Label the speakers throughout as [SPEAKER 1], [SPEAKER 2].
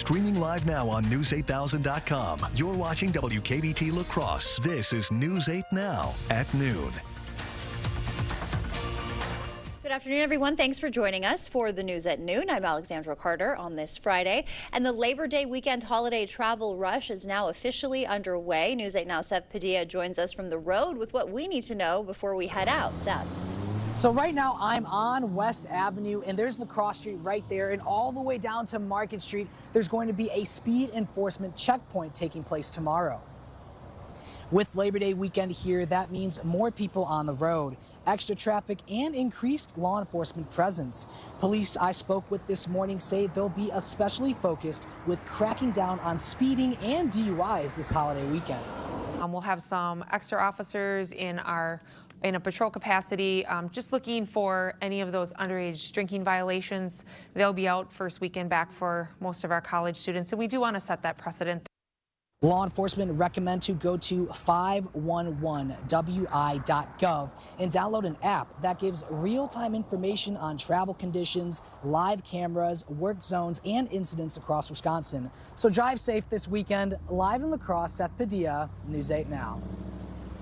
[SPEAKER 1] Streaming live now on News8000.com. You're watching WKBT La Crosse. This is News 8 Now at noon.
[SPEAKER 2] Good afternoon, everyone. Thanks for joining us for the News at Noon. I'm Alexandra Carter on this Friday. And the Labor Day weekend holiday travel rush is now officially underway. News 8 Now Seth Padilla joins us from the road with what we need to know before we head out. Seth.
[SPEAKER 3] So right now I'm on West Avenue and there's La Crosse Street right there, and all the way down to Market Street there's going to be a speed enforcement checkpoint taking place tomorrow. With Labor Day weekend here, that means more people on the road, extra traffic, and increased law enforcement presence. Police I spoke with this morning say they'll be especially focused with cracking down on speeding and DUIs this holiday weekend.
[SPEAKER 4] We'll have some extra officers in a patrol capacity, just looking for any of those underage drinking violations. They'll be out first weekend back for most of our college students, and we do want to set that precedent.
[SPEAKER 3] Law enforcement recommend to go to 511wi.gov and download an app that gives real-time information on travel conditions, live cameras, work zones, and incidents across Wisconsin. So drive safe this weekend. Live in La Crosse, Seth Padilla, News 8 Now.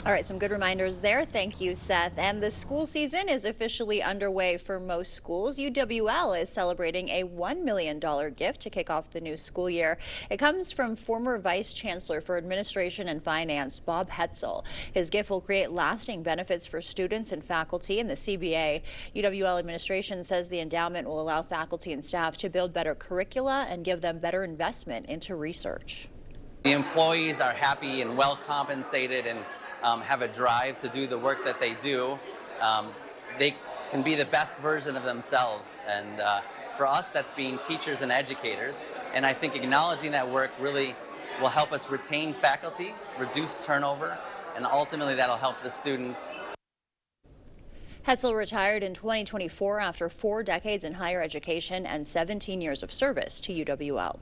[SPEAKER 2] All right, some good reminders there. Thank you, Seth. And the school season is officially underway for most schools. UWL is celebrating a $1 million gift to kick off the new school year. It comes from former Vice Chancellor for Administration and Finance, Bob Hetzel. His gift will create lasting benefits for students and faculty in the CBA. UWL administration says the endowment will allow faculty and staff to build better curricula and give them better investment into research.
[SPEAKER 5] The employees are happy and well compensated and have a drive to do the work that they do. They can be the best version of themselves, and for us that's being teachers and educators, and I think acknowledging that work really will help us retain faculty, reduce turnover, and ultimately that'll help the students.
[SPEAKER 2] Hetzel retired in 2024 after 4 decades in higher education and 17 years of service to UWL.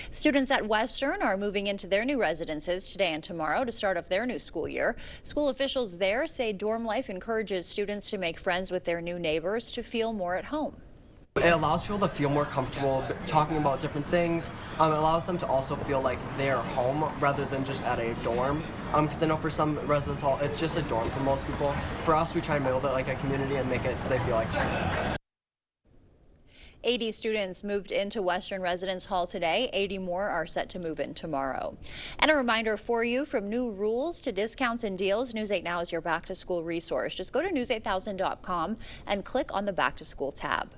[SPEAKER 2] Students at Western are moving into their new residences today and tomorrow to start off their new school year. School officials there say dorm life encourages students to make friends with their new neighbors to feel more at home.
[SPEAKER 6] It allows people to feel more comfortable talking about different things. It allows them to also feel like they are home rather than just at a dorm. Because I know for some residence hall, it's just a dorm for most people. For us, we try to build it like a community and make it so they feel like home.
[SPEAKER 2] 80 students moved into Western Residence Hall today. 80 more are set to move in tomorrow. And a reminder for you, from new rules to discounts and deals, News 8 Now is your back to school resource. Just go to news8000.com and click on the back to school tab.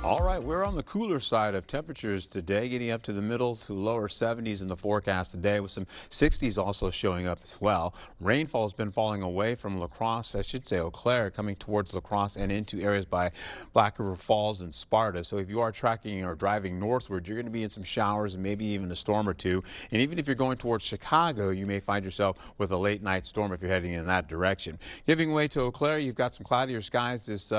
[SPEAKER 7] All right, we're on the cooler side of temperatures today, getting up to the middle to lower 70s in the forecast today, with some 60s also showing up as well. Rainfall has been falling away from La Crosse, I should say Eau Claire, coming towards La Crosse and into areas by Black River Falls and Sparta. So if you are tracking or driving northward, you're going to be in some showers and maybe even a storm or two. And even if you're going towards Chicago, you may find yourself with a late night storm if you're heading in that direction. Giving way to Eau Claire, you've got some cloudier skies this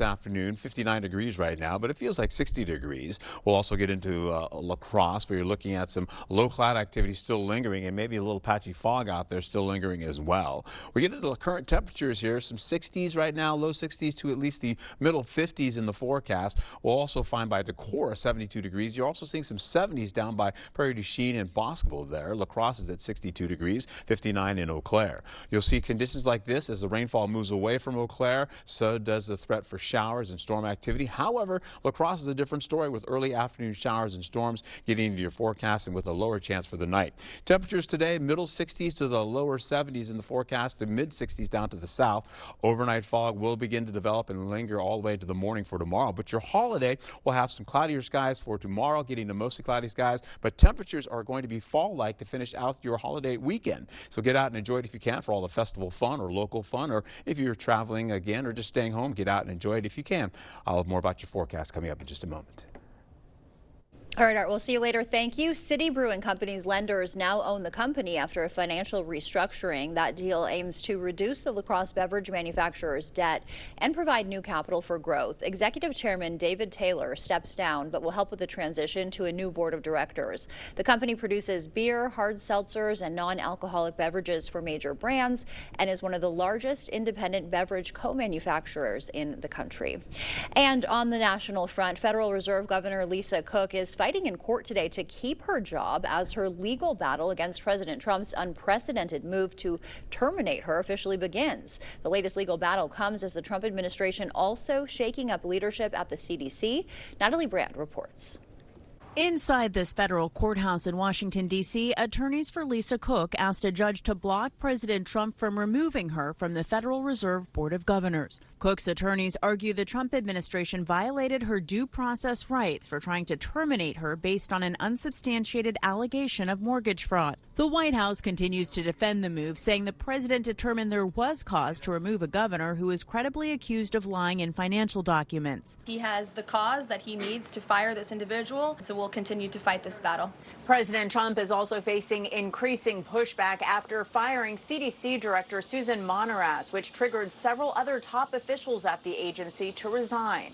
[SPEAKER 7] afternoon, 59 degrees right now, but it feels like 60 degrees. We'll also get into La Crosse, where you're looking at some low cloud activity still lingering and maybe a little patchy fog out there still lingering as well. We get into the current temperatures here, some 60s right now, low 60s to at least the middle 50s in the forecast. We'll also find by Decorah 72 degrees. You're also seeing some 70s down by Prairie du Chien and Boscobel there. La Crosse is at 62 degrees, 59 in Eau Claire. You'll see conditions like this as the rainfall moves away from Eau Claire. So does the threat for showers and storm activity. However, La Crosse is a different story, with early afternoon showers and storms getting into your forecast and with a lower chance for the night. Temperatures today, middle 60s to the lower 70s in the forecast, the mid 60s down to the south. Overnight fog will begin to develop and linger all the way to the morning for tomorrow. But your holiday will have some cloudier skies for tomorrow, getting to mostly cloudy skies. But temperatures are going to be fall-like to finish out your holiday weekend. So get out and enjoy it if you can for all the festival fun or local fun, or if you're traveling again or just staying home, get out and enjoy it if you can. I'll have more about your forecast coming up in just a moment.
[SPEAKER 2] All right, Art, we'll see you later. Thank you. City Brewing Company's lenders now own the company after a financial restructuring. That deal aims to reduce the La Crosse beverage manufacturer's debt and provide new capital for growth. Executive Chairman David Taylor steps down, but will help with the transition to a new board of directors. The company produces beer, hard seltzers, and non-alcoholic beverages for major brands and is one of the largest independent beverage co-manufacturers in the country. And on the national front, Federal Reserve Governor Lisa Cook is fighting in court today to keep her job as her legal battle against President Trump's unprecedented move to terminate her officially begins. The latest legal battle comes as the Trump administration also shaking up leadership at the CDC. Natalie Brand reports.
[SPEAKER 8] Inside this federal courthouse in Washington, D.C., attorneys for Lisa Cook asked a judge to block President Trump from removing her from the Federal Reserve Board of Governors. Cook's attorneys argue the Trump administration violated her due process rights for trying to terminate her based on an unsubstantiated allegation of mortgage fraud. The White House continues to defend the move, saying the president determined there was cause to remove a governor who is credibly accused of lying in financial documents.
[SPEAKER 9] He has the cause that he needs to fire this individual, so we'll continue to fight this battle.
[SPEAKER 8] President Trump is also facing increasing pushback after firing CDC Director Susan Monteras, which triggered several other top officials at the agency to resign.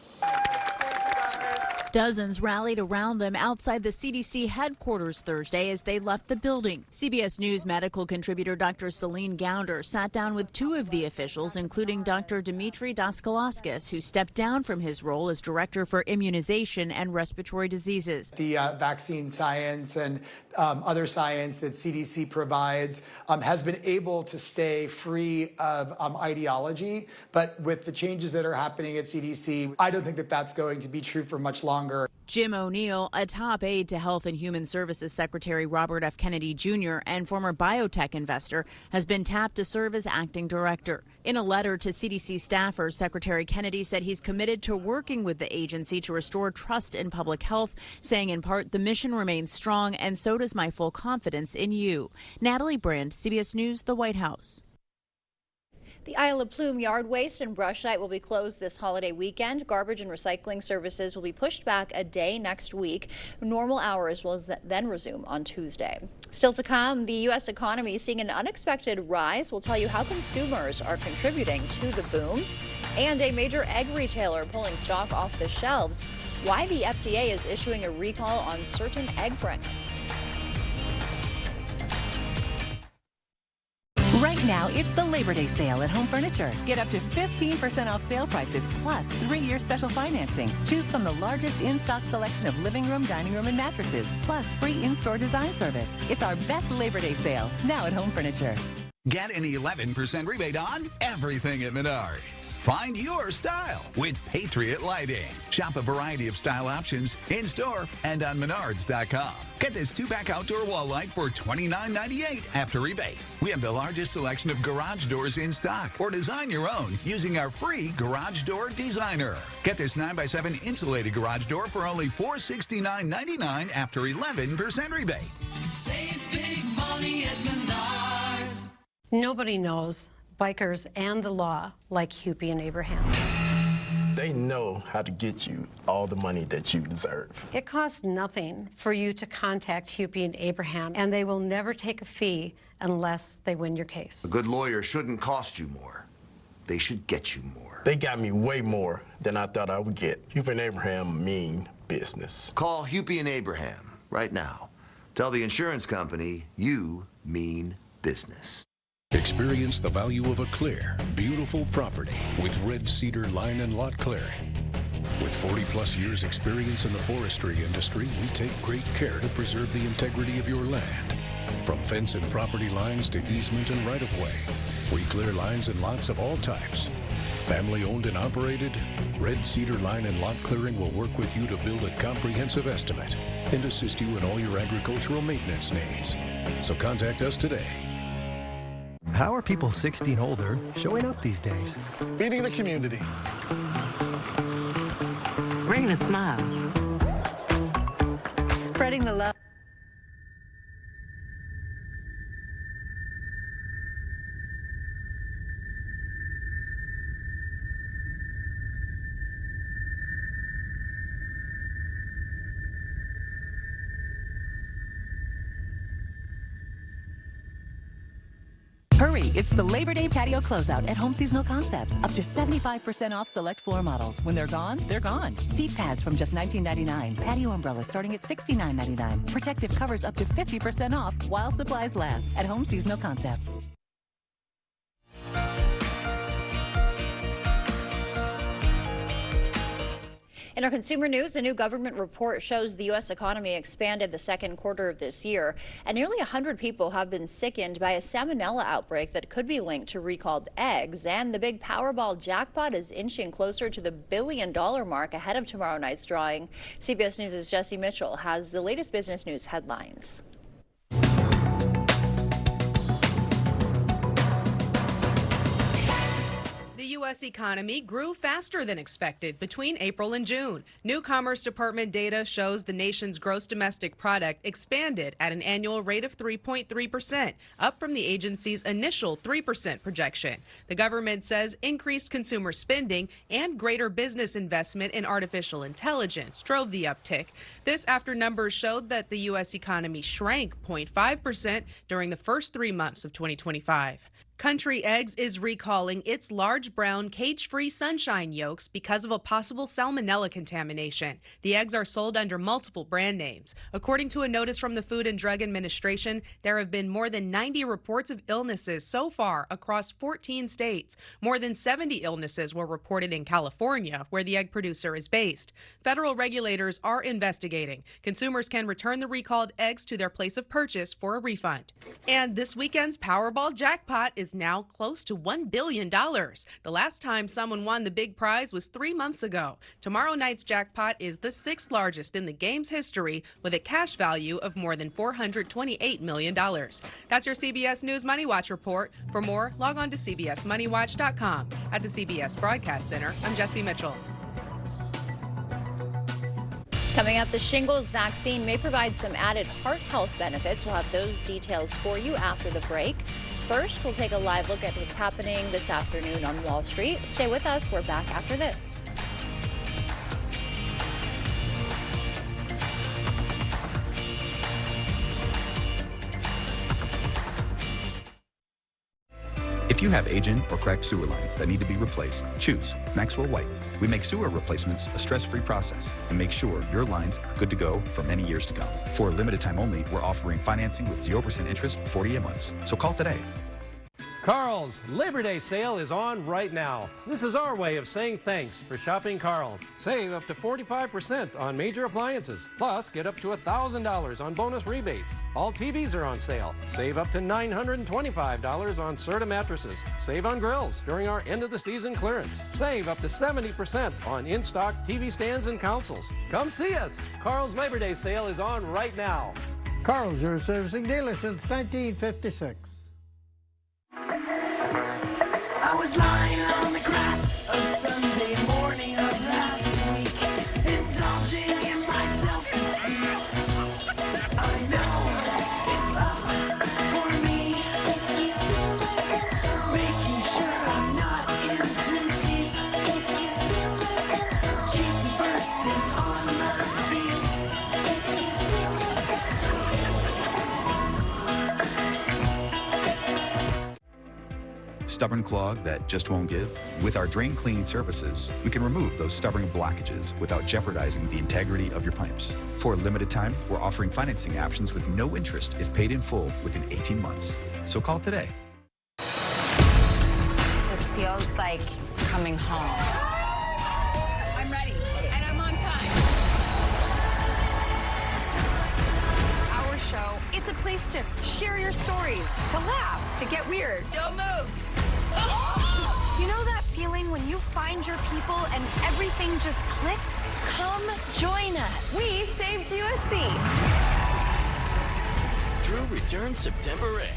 [SPEAKER 8] Dozens rallied around them outside the CDC headquarters Thursday as they left the building. CBS News medical contributor Dr. Celine Gounder sat down with two of the officials, including Dr. Dimitri Daskalauskas, who stepped down from his role as director for immunization and respiratory diseases.
[SPEAKER 10] The vaccine science and other science that CDC provides has been able to stay free of ideology. But with the changes that are happening at CDC, I don't think that that's going to be true for much longer.
[SPEAKER 8] Jim O'Neill, a top aide to Health and Human Services Secretary Robert F. Kennedy Jr. and former biotech investor, has been tapped to serve as acting director. In a letter to CDC staffers, Secretary Kennedy said he's committed to working with the agency to restore trust in public health, saying in part, the mission remains strong and so does my full confidence in you. Natalie Brand, CBS News, the White House.
[SPEAKER 2] The Isle of Plume yard waste and brush site will be closed this holiday weekend. Garbage and recycling services will be pushed back a day next week. Normal hours will then resume on Tuesday. Still to come, the U.S. economy seeing an unexpected rise. We'll tell you how consumers are contributing to the boom. And a major egg retailer pulling stock off the shelves. Why the FDA is issuing a recall on certain egg brands.
[SPEAKER 11] Right now, it's the Labor Day sale at Home Furniture. Get up to 15% off sale prices plus 3-year special financing. Choose from the largest in-stock selection of living room, dining room, and mattresses, plus free in-store design service. It's our best Labor Day sale, now at Home Furniture.
[SPEAKER 12] Get an 11% rebate on everything at Menards. Find your style with Patriot Lighting. Shop a variety of style options in-store and on Menards.com. Get this 2-pack outdoor wall light for $29.98 after rebate. We have the largest selection of garage doors in stock, or design your own using our free Garage Door Designer. Get this 9x7 insulated garage door for only $469.99 after 11% rebate.
[SPEAKER 13] Save big money at Menards.
[SPEAKER 14] Nobody knows bikers and the law like Hupy and Abraham.
[SPEAKER 15] They know how to get you all the money that you deserve.
[SPEAKER 14] It costs nothing for you to contact Hupy and Abraham, and they will never take a fee unless they win your case.
[SPEAKER 16] A good lawyer shouldn't cost you more. They should get you more.
[SPEAKER 15] They got me way more than I thought I would get. Hupy and Abraham mean business.
[SPEAKER 16] Call Hupy and Abraham right now. Tell the insurance company you mean business.
[SPEAKER 17] Experience the value of a clear, beautiful property with Red Cedar Line and Lot Clearing. With 40-plus years experience in the forestry industry, we take great care to preserve the integrity of your land. From fence and property lines to easement and right-of-way, we clear lines and lots of all types. Family owned and operated, Red Cedar Line and Lot Clearing will work with you to build a comprehensive estimate and assist you in all your agricultural maintenance needs. So contact us today.
[SPEAKER 18] How are people 60 and older showing up these days?
[SPEAKER 19] Feeding the community.
[SPEAKER 20] Bringing a smile.
[SPEAKER 14] Spreading the love.
[SPEAKER 11] Hurry, it's the Labor Day patio closeout at Home Seasonal Concepts. Up to 75% off select floor models. When they're gone, they're gone. Seat pads from just $19.99. Patio umbrellas starting at $69.99. Protective covers up to 50% off while supplies last at Home Seasonal Concepts.
[SPEAKER 2] In our consumer news, a new government report shows the U.S. economy expanded the second quarter of this year, and nearly 100 people have been sickened by a salmonella outbreak that could be linked to recalled eggs. And the big Powerball jackpot is inching closer to the $1 billion mark ahead of tomorrow night's drawing. CBS News' Jesse Mitchell has the latest business news headlines.
[SPEAKER 19] The U.S. economy grew faster than expected between April and June. New Commerce Department data shows the nation's gross domestic product expanded at an annual rate of 3.3%, up from the agency's initial 3% projection. The government says increased consumer spending and greater business investment in artificial intelligence drove the uptick. This after numbers showed that the U.S. economy shrank 0.5% during the first 3 months of 2025. Country Eggs is recalling its large brown cage-free sunshine yolks because of a possible salmonella contamination. The eggs are sold under multiple brand names. According to a notice from the Food and Drug Administration, there have been more than 90 reports of illnesses so far across 14 states. More than 70 illnesses were reported in California, where the egg producer is based. Federal regulators are investigating. Consumers can return the recalled eggs to their place of purchase for a refund. And this weekend's Powerball jackpot is now close to $1 billion. The last time someone won the big prize was 3 months ago. Tomorrow night's jackpot is the 6th largest in the game's history, with a cash value of more than $428 million. That's your CBS News Money Watch report. For more, log on to cbsmoneywatch.com. At the CBS Broadcast Center, I'm Jesse Mitchell.
[SPEAKER 2] Coming up, the shingles vaccine may provide some added heart health benefits. We'll have those details for you after the break. First, we'll take a live look at what's happening this afternoon on Wall Street. Stay with us. We're back after this.
[SPEAKER 20] If you have aging or cracked sewer lines that need to be replaced, choose Maxwell White. We make sewer replacements a stress-free process and make sure your lines are good to go for many years to come. For a limited time only, we're offering financing with 0% interest for 48 months. So call today.
[SPEAKER 21] Carl's Labor Day sale is on right now. This is our way of saying thanks for shopping Carl's. Save up to 45% on major appliances. Plus, get up to $1,000 on bonus rebates. All TVs are on sale. Save up to $925 on Serta mattresses. Save on grills during our end-of-the-season clearance. Save up to 70% on in-stock TV stands and consoles. Come see us. Carl's Labor Day sale is on right now.
[SPEAKER 22] Carl's, your servicing dealer since 1956.
[SPEAKER 13] I was lying on the grass a Sunday morning of last week, indulging in my self-defeat. I know it's up for me, making sure I'm not in too deep. Keep bursting on my feet.
[SPEAKER 20] Stubborn clog that just won't give? With our drain cleaning services, we can remove those stubborn blockages without jeopardizing the integrity of your pipes. For a limited time, we're offering financing options with no interest if paid in full within 18 months. So call today.
[SPEAKER 23] Just feels like coming home.
[SPEAKER 24] I'm ready, and I'm on time.
[SPEAKER 23] Our show, it's a place to share your stories, to laugh, to get weird.
[SPEAKER 24] Don't move.
[SPEAKER 23] You know that feeling when you find your people and everything just clicks? Come join us.
[SPEAKER 24] We saved you a seat.
[SPEAKER 25] Drew returns September 8th.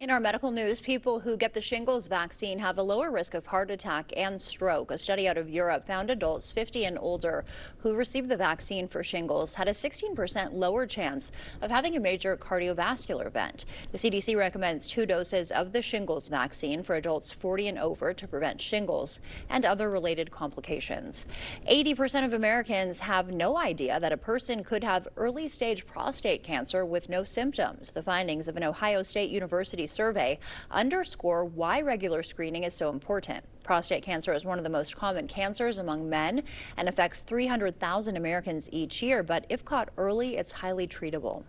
[SPEAKER 2] In our medical news, people who get the shingles vaccine have a lower risk of heart attack and stroke. A study out of Europe found adults 50 and older who received the vaccine for shingles had a 16% lower chance of having a major cardiovascular event. The CDC recommends 2 doses of the shingles vaccine for adults 40 and over to prevent shingles and other related complications. 80% of Americans have no idea that a person could have early stage prostate cancer with no symptoms. The findings of an Ohio State University survey underscore why regular screening is so important. Prostate cancer is one of the most common cancers among men and affects 300,000 Americans each year, but if caught early, it's highly treatable.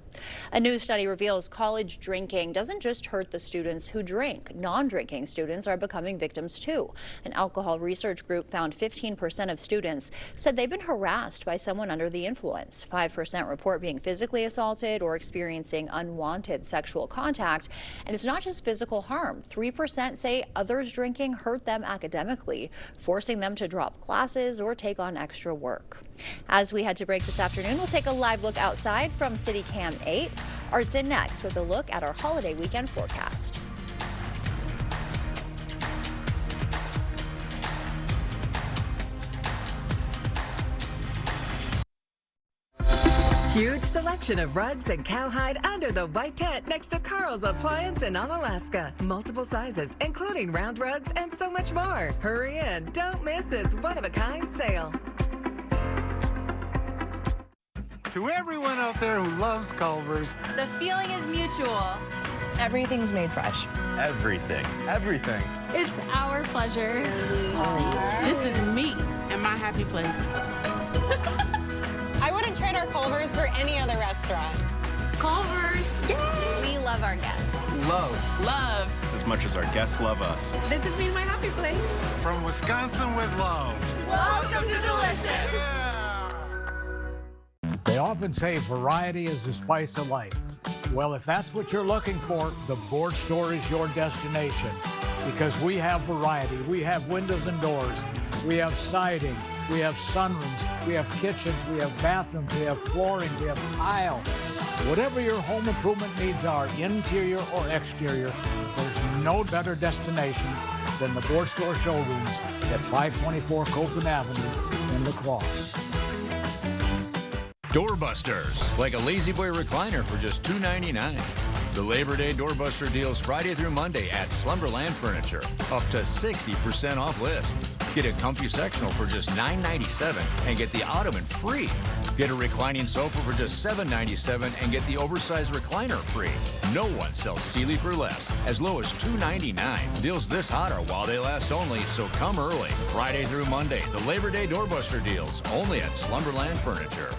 [SPEAKER 2] A new study reveals college drinking doesn't just hurt the students who drink. Non-drinking students are becoming victims too. An alcohol research group found 15% of students said they've been harassed by someone under the influence. 5% report being physically assaulted or experiencing unwanted sexual contact. And it's not just physical harm. 3% say others drinking hurt them academically, forcing them to drop classes or take on extra work. As we head to break this afternoon, we'll take a live look outside from City Cam 8. Art's in next with a look at our holiday weekend forecast.
[SPEAKER 1] Huge selection of rugs and cowhide under the white tent next to Carl's Appliance in Onalaska. Multiple sizes, including round rugs and so much more. Hurry in. Don't miss this one-of-a-kind sale.
[SPEAKER 3] To everyone out there who loves Culver's,
[SPEAKER 24] The feeling is mutual. Everything's made fresh.
[SPEAKER 3] everything. Everything.
[SPEAKER 24] It's our pleasure.
[SPEAKER 4] This is me and my happy place.
[SPEAKER 23] I wouldn't trade our Culver's for any other restaurant.
[SPEAKER 24] Culver's. We love our guests.
[SPEAKER 4] Love.
[SPEAKER 3] As much as our guests love us.
[SPEAKER 4] This is me and my happy place.
[SPEAKER 3] From Wisconsin with love.
[SPEAKER 4] Welcome to Delicious.
[SPEAKER 5] They often say variety is the spice of life. Well, if that's what you're looking for, the Board Store is your destination because we have variety. We have windows and doors. We have siding. We have sunrooms. We have kitchens. We have bathrooms. We have flooring. We have tile. Whatever your home improvement needs are, interior or exterior, there's no better destination than the Board Store showrooms at 524 Copeland Avenue in La Crosse.
[SPEAKER 6] Doorbusters, like a Lazy Boy recliner for just $2.99. The Labor Day Doorbuster deals Friday through Monday at Slumberland Furniture, up to 60% off list. Get a comfy sectional for just $9.97 and get the ottoman free. Get a reclining sofa for just $7.97 and get the oversized recliner free. No one sells Sealy for less, as low as $2.99. Deals this hot are while they last only, so come early. Friday through Monday, the Labor Day Doorbuster deals, only at Slumberland Furniture.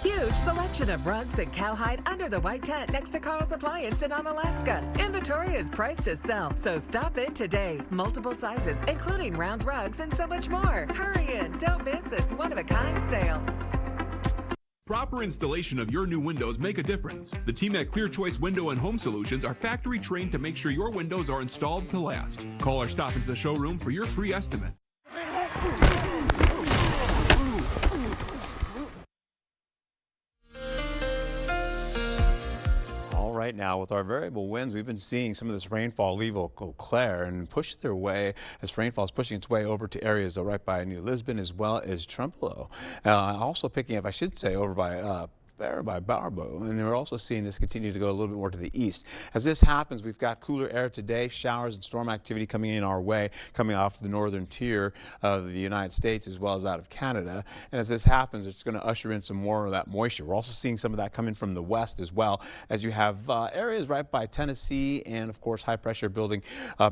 [SPEAKER 1] Huge selection of rugs and cowhide under the white tent next to Carl's Appliance in Onalaska. Inventory is priced to sell, so stop in today. Multiple sizes, including round rugs and so much more. Hurry in. Don't miss this one-of-a-kind sale.
[SPEAKER 26] Proper installation of your new windows make a difference. The team at Clear Choice Window and Home Solutions are factory trained to make sure your windows are installed to last. Call or stop into the showroom for your free estimate.
[SPEAKER 7] Right now, with our variable winds, we've been seeing some of this rainfall leave Eau Claire and push their way as rainfall is pushing its way over to areas right by New Lisbon as well as Trempealeau. Also picking up, I should say, over by Barbeau, and we're also seeing this continue to go a little bit more to the east. As this happens, we've got cooler air today, showers and storm activity coming in our way, coming off the northern tier of the United States as well as out of Canada. And as this happens, it's going to usher in some more of that moisture. We're also seeing some of that coming from the west as well, as you have areas right by Tennessee and, of course, high pressure building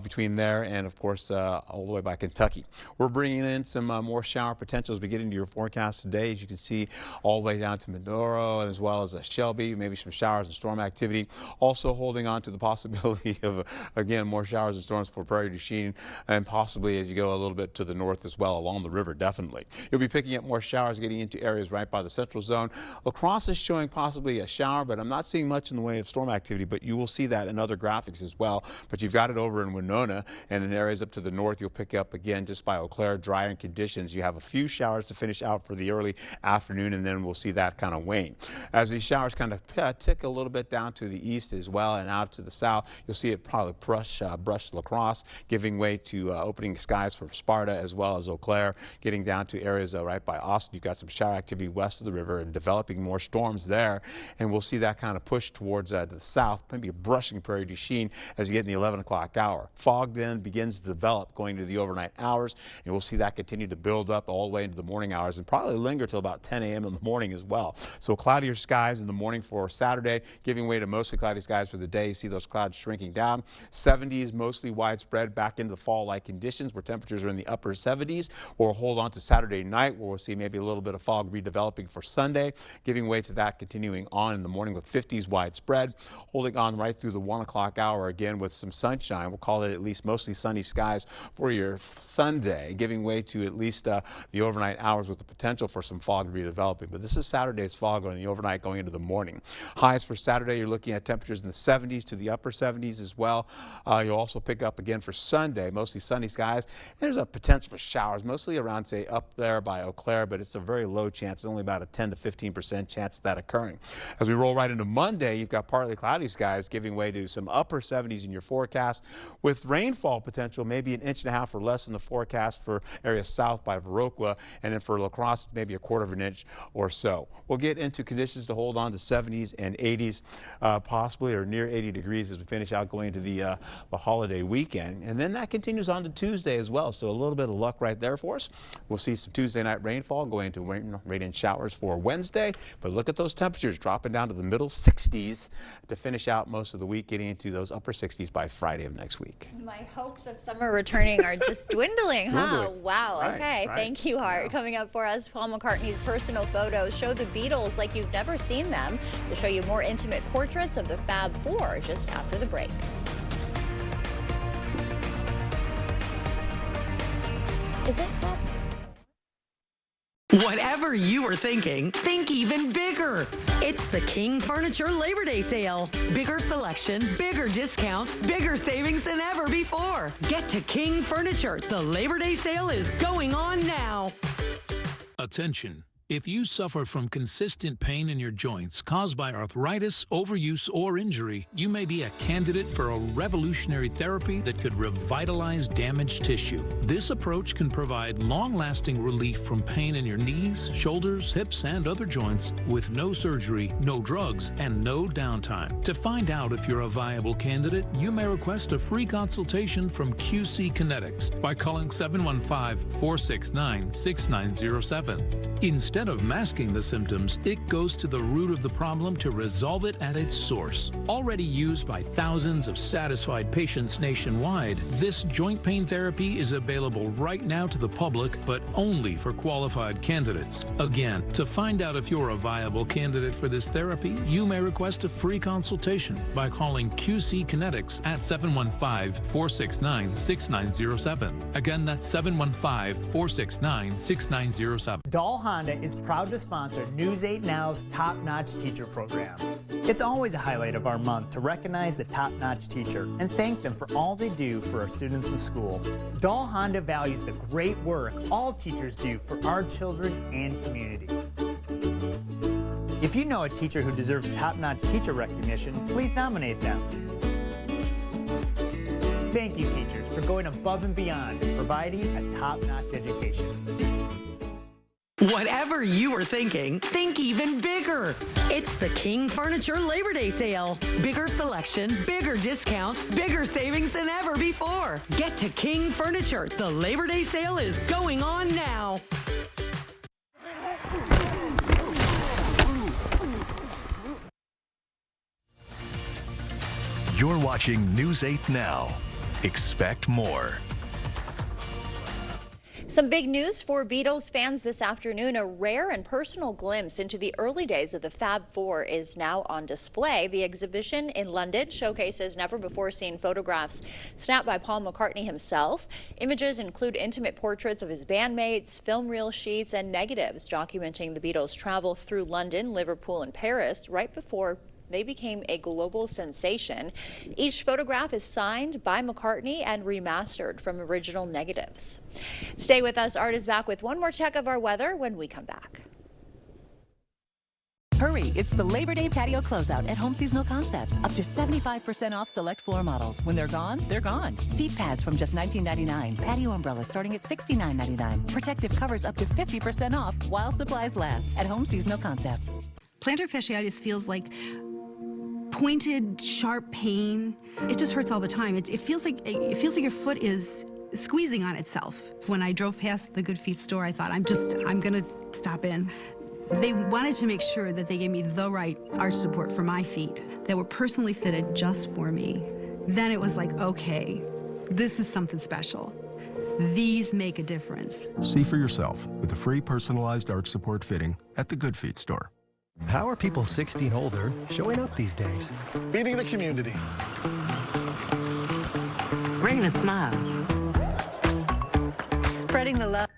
[SPEAKER 7] between there and, of course, all the way by Kentucky. We're bringing in some more shower potential as we get into your forecast today. As you can see, all the way down to Medoro, as well as Shelby, maybe some showers and storm activity. Also holding on to the possibility of, again, more showers and storms for Prairie du Chien, and possibly as you go a little bit to the north as well, along the river, definitely. You'll be picking up more showers getting into areas right by the central zone. La Crosse is showing possibly a shower, but I'm not seeing much in the way of storm activity, but you will see that in other graphics as well. But you've got it over in Winona, and in areas up to the north, you'll pick up, again, just by Eau Claire, drier conditions. You have a few showers to finish out for the early afternoon, and then we'll see that kind of wane. As these showers kind of tick a little bit down to the east as well and out to the south, you'll see it probably brush La Crosse, giving way to opening skies for Sparta as well as Eau Claire, getting down to areas right by Austin. You've got some shower activity west of the river and developing more storms there, and we'll see that kind of push towards the south, maybe brushing Prairie du Chien as you get in the 11 o'clock hour. Fog then begins to develop going to the overnight hours, and we'll see that continue to build up all the way into the morning hours and probably linger till about 10 a.m. in the morning as well. So cloudier skies in the morning for Saturday, giving way to mostly cloudy skies for the day. You see those clouds shrinking down. 70s mostly widespread back into the fall-like conditions where temperatures are in the upper 70s. We'll hold on to Saturday night where we'll see maybe a little bit of fog redeveloping for Sunday, giving way to that continuing on in the morning with 50s widespread, holding on right through the 1 o'clock hour again with some sunshine. We'll call it at least mostly sunny skies for your Sunday, giving way to at least the overnight hours with the potential for some fog redeveloping. But this is Saturday's fog on the overnight going into the morning. Highs for Saturday, you're looking at temperatures in the 70s to the upper 70s as well. You'll also pick up again for Sunday, mostly sunny skies. There's a potential for showers, mostly around, say, up there by Eau Claire, but it's a very low chance, only about a 10 to 15% chance of that occurring. As we roll right into Monday, you've got partly cloudy skies giving way to some upper 70s in your forecast with rainfall potential, maybe 1.5 inches or less in the forecast for areas south by Viroqua, and then for La Crosse, maybe 1/4 inch or so. We'll get into conditions to hold on to 70s and 80s, possibly or near 80 degrees as we finish out going into the holiday weekend. And then that continues on to Tuesday as well. So a little bit of luck right there for us. We'll see some Tuesday night rainfall going into rain and showers for Wednesday. But look at those temperatures dropping down to the middle 60s to finish out most of the week, getting into those upper 60s by Friday of next week.
[SPEAKER 2] My hopes of summer returning are just dwindling, huh?
[SPEAKER 7] Dwindling.
[SPEAKER 2] Wow.
[SPEAKER 7] Right,
[SPEAKER 2] Okay.
[SPEAKER 7] right.
[SPEAKER 2] Thank you, Hart. Coming up for us, Paul McCartney's personal photos show the Beatles like you've never seen them. We'll show you more intimate portraits of the Fab Four just after the break. Is it Fab?
[SPEAKER 8] Whatever you were thinking, think even bigger. It's the King Furniture Labor Day sale. Bigger selection, bigger discounts, bigger savings than ever before. Get to King Furniture. The Labor Day sale is going on now.
[SPEAKER 9] Attention. If you suffer from consistent pain in your joints caused by arthritis, overuse, or injury, you may be a candidate for a revolutionary therapy that could revitalize damaged tissue. This approach can provide long-lasting relief from pain in your knees, shoulders, hips, and other joints with no surgery, no drugs, and no downtime. To find out if you're a viable candidate, you may request a free consultation from QC Kinetics by calling 715-469-6907. Instead of masking the symptoms, it goes to the root of the problem to resolve it at its source. Already used by thousands of satisfied patients nationwide, this joint pain therapy is available right now to the public, but only for qualified candidates. Again, to find out if you're a viable candidate for this therapy, you may request a free consultation by calling QC Kinetics at 715-469-6907. Again, that's 715-469-6907.
[SPEAKER 10] Dahl Honda is proud to sponsor News 8 Now's Top Notch Teacher program. It's always a highlight of our month to recognize the top-notch teacher and thank them for all they do for our students in school. Dahl Honda values the great work all teachers do for our children and community. If you know a teacher who deserves top-notch teacher recognition, please nominate them. Thank you, teachers, for going above and beyond and providing a top-notch education.
[SPEAKER 8] Whatever you were thinking, think even bigger. It's the King Furniture Labor Day sale. Bigger selection, bigger discounts, bigger savings than ever before. Get to King Furniture. The Labor Day sale is going on now.
[SPEAKER 12] You're watching News 8 Now. Expect more.
[SPEAKER 2] Some big news for Beatles fans this afternoon. A rare and personal glimpse into the early days of the Fab Four is now on display. The exhibition in London showcases never-before-seen photographs snapped by Paul McCartney himself. Images include intimate portraits of his bandmates, film reel sheets, and negatives documenting the Beatles' travel through London, Liverpool, and Paris right before they became a global sensation. Each photograph is signed by McCartney and remastered from original negatives. Stay with us. Art is back with one more check of our weather when we come back.
[SPEAKER 11] Hurry, it's the Labor Day patio closeout at Home Seasonal Concepts. Up to 75% off select floor models. When they're gone, they're gone. Seat pads from just $19.99. Patio umbrellas starting at $69.99. Protective covers up to 50% off while supplies last at Home Seasonal Concepts.
[SPEAKER 14] Plantar fasciitis feels like pointed, sharp pain. It just hurts all the time. It feels like your foot is squeezing on itself. When I drove past the Good Feet store, I thought, I'm gonna stop in. They wanted to make sure that they gave me the right arch support for my feet that were personally fitted just for me. Then it was like, okay, this is something special. These make a difference.
[SPEAKER 15] See for yourself with a free personalized arch support fitting at the Good Feet store.
[SPEAKER 16] How are people 60 and older showing up these days?
[SPEAKER 17] Feeding the community.
[SPEAKER 18] Bringing a smile.
[SPEAKER 11] Spreading the love.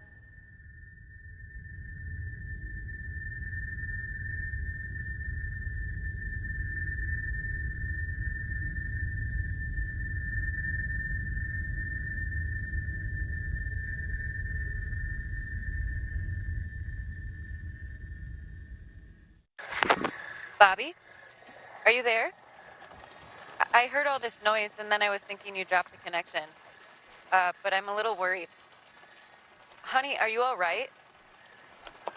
[SPEAKER 27] Bobby, are you there? I heard all this noise and then I was thinking you dropped the connection. But I'm a little worried. Honey, are you all right?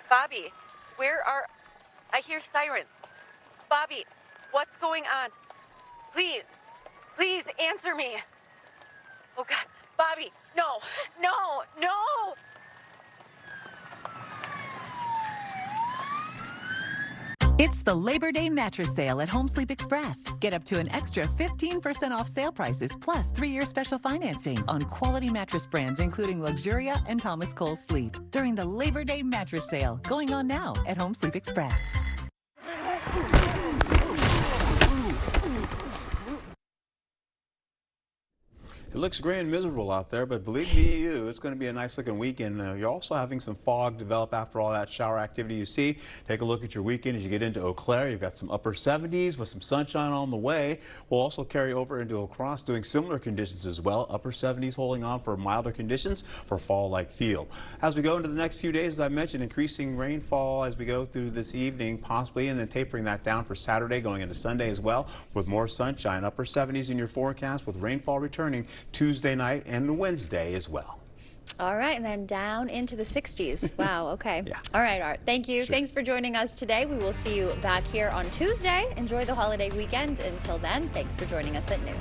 [SPEAKER 27] Bobby, I hear sirens. Bobby, what's going on? Please answer me. Oh God, Bobby, no.
[SPEAKER 11] It's the Labor Day mattress sale at Home Sleep Express. Get up to an extra 15% off sale prices plus 3-year special financing on quality mattress brands including Luxuria and Thomas Cole Sleep during the Labor Day mattress sale going on now at Home Sleep Express.
[SPEAKER 7] It looks gray and miserable out there, but believe me, it's going to be a nice looking weekend. You're also having some fog develop after all that shower activity you see. Take a look at your weekend as you get into Eau Claire. You've got some upper 70s with some sunshine on the way. We'll also carry over into La Crosse, doing similar conditions as well. Upper 70s holding on for milder conditions for fall-like feel. As we go into the next few days, as I mentioned, increasing rainfall as we go through this evening, possibly, and then tapering that down for Saturday going into Sunday as well with more sunshine. Upper 70s in your forecast with rainfall returning Tuesday night and Wednesday as well.
[SPEAKER 2] All right, and then down into the 60s. Wow, okay.
[SPEAKER 7] Yeah.
[SPEAKER 2] All right, Art. Thank you.
[SPEAKER 7] Sure.
[SPEAKER 2] Thanks for joining us today. We will see you back here on Tuesday. Enjoy the holiday weekend. Until then, thanks for joining us at noon.